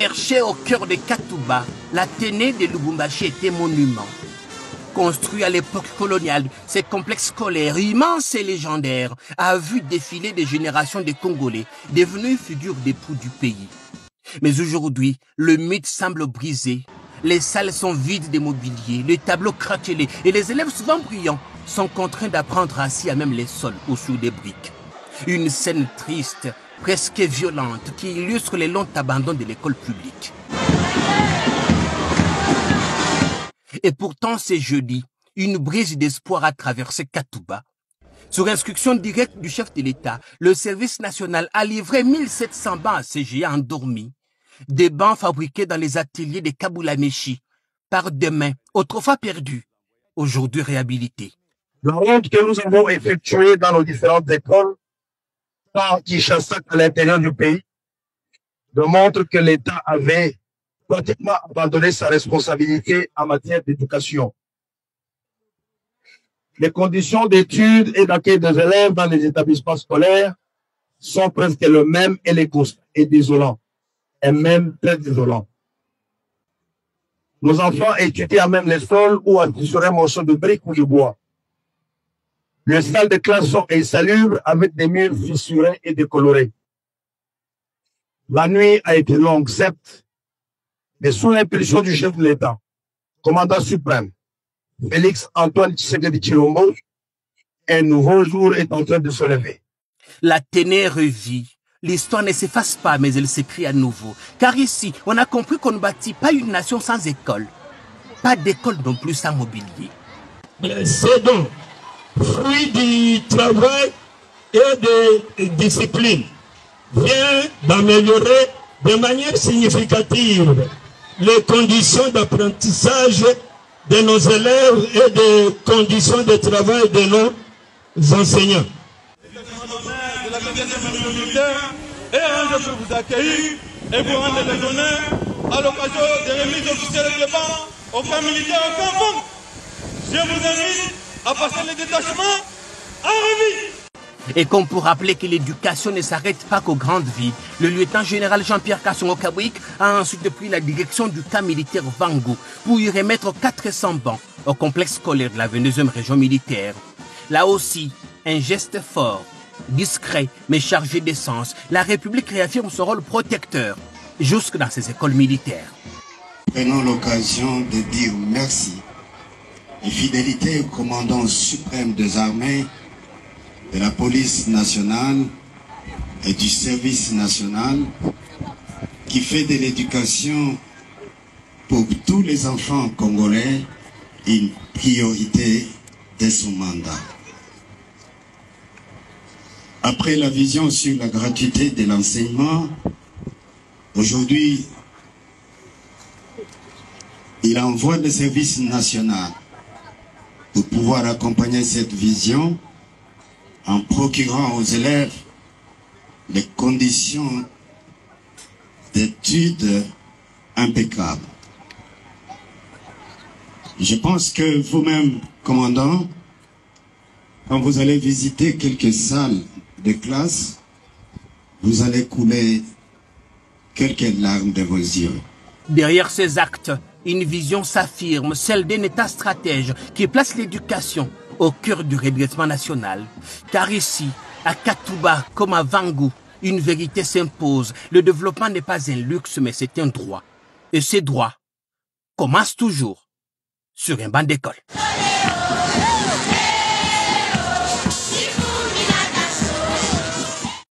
Perché au cœur de Katouba, l'Athénée de Lubumbashi était monument. Construit à l'époque coloniale, ce complexe scolaire immense et légendaire a vu défiler des générations de Congolais, devenus figures d'époux du pays. Mais aujourd'hui, le mythe semble brisé. Les salles sont vides de mobilier, les tableaux craquelés et les élèves souvent brillants sont contraints d'apprendre assis à même les sols ou sous des briques. Une scène triste, presque violente, qui illustre les longs abandons de l'école publique. Et pourtant, c'est jeudi, une brise d'espoir a traversé Katouba. Sur instruction directe du chef de l'État, le service national a livré 1700 bancs à ces géants endormis. Des bancs fabriqués dans les ateliers de Kabulameshi, par des mains autrefois perdues, aujourd'hui réhabilitées. La ronde que nous avons effectuée dans nos différentes écoles, par Kinshasa à l'intérieur du pays, démontre que l'État avait pratiquement abandonné sa responsabilité en matière d'éducation. Les conditions d'études et d'accueil des élèves dans les établissements scolaires sont presque les mêmes et les constats est désolant, et même très désolant. Nos enfants étudient à même les sols ou sur un morceau de briques ou de bois. Les salles de classe sont insalubres avec des murs fissurés et décolorés. La nuit a été longue, certes, mais sous l'impulsion du chef de l'État, commandant suprême, Félix Antoine Tshisekedi Tshilombo, un nouveau jour est en train de se lever. L'Athénée revit. L'histoire ne s'efface pas, mais elle s'écrit à nouveau. Car ici, on a compris qu'on ne bâtit pas une nation sans école. Pas d'école non plus sans mobilier. C'est donc fruit du travail et de discipline vient d'améliorer de manière significative les conditions d'apprentissage de nos élèves et des conditions de travail de nos enseignants. De la médiation militaire est arrangé pour vous accueillir et vous rendre les honneurs à l'occasion des remises officielles de banc au camp militaire au Cameroun. Je vous invite à passer le détachement en revue. Et comme pour rappeler que l'éducation ne s'arrête pas qu'aux grandes villes, le lieutenant-général Jean-Pierre Kassongo-Kabouik a ensuite pris la direction du camp militaire Vangu pour y remettre 400 bancs au complexe scolaire de la 22e région militaire. Là aussi, un geste fort, discret mais chargé d'essence, la République réaffirme son rôle protecteur, jusque dans ses écoles militaires. Prenons l'occasion de dire merci et fidélité au commandant suprême des armées, de la police nationale et du service national qui fait de l'éducation pour tous les enfants congolais une priorité de son mandat. Après la vision sur la gratuité de l'enseignement, aujourd'hui, il envoie le service national pour pouvoir accompagner cette vision en procurant aux élèves les conditions d'études impeccables. Je pense que vous-même, commandant, quand vous allez visiter quelques salles de classe, vous allez couler quelques larmes de vos yeux. Derrière ces actes, une vision s'affirme, celle d'un État stratège qui place l'éducation au cœur du redressement national. Car ici, à Katouba comme à Vangu, une vérité s'impose. Le développement n'est pas un luxe, mais c'est un droit. Et ces droits commencent toujours sur un banc d'école.